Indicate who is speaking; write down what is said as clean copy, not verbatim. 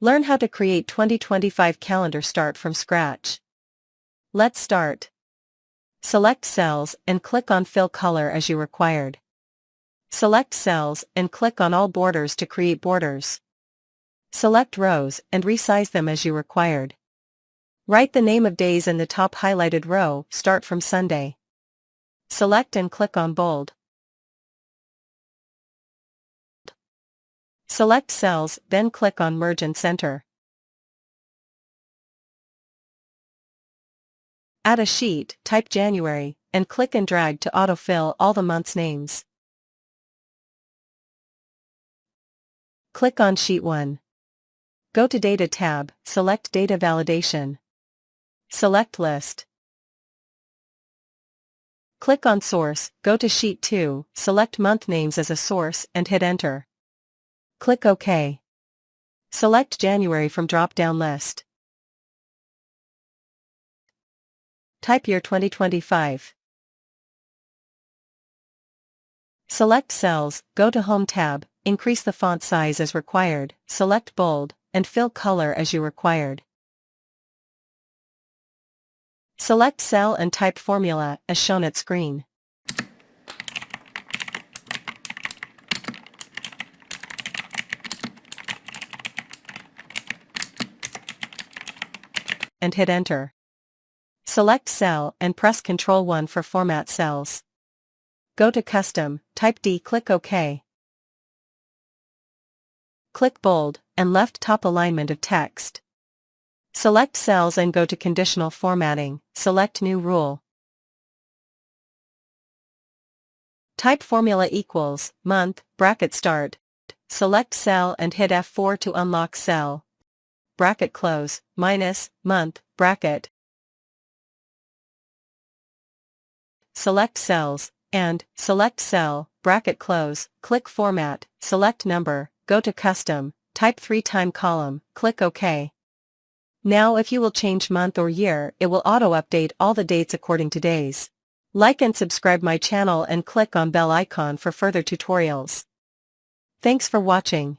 Speaker 1: Learn how to create 2025 calendar start from scratch. Let's start. Select cells and click on Fill Color as you required. Select cells and click on All Borders to create borders. Select rows and resize them as you required. Write the name of days in the top highlighted row, start from Sunday. Select and click on Bold. Select cells, then click on Merge and Center. Add a sheet, type January, and click and drag to autofill all the months' names. Click on Sheet 1. Go to Data tab, select Data Validation. Select List. Click on Source, go to Sheet 2, select month names as a source and hit Enter. Click OK. Select January from drop-down list. Type year 2025. Select cells, go to Home tab, increase the font size as required, select Bold, and fill color as you required. Select cell and type formula as shown at screen. And hit Enter. Select cell and press Ctrl 1 for Format Cells. Go to Custom, type D, click OK. Click Bold and left top alignment of text. Select cells and go to Conditional Formatting, select New Rule. Type formula equals, month, bracket start. Select cell and hit F4 to unlock cell. Bracket close, minus, month, bracket. Select cells, and, select cell, bracket close, click Format, select number, go to Custom, type 3-time column, click OK. Now if you will change month or year, it will auto-update all the dates according to days. Like and subscribe my channel and click on bell icon for further tutorials. Thanks for watching.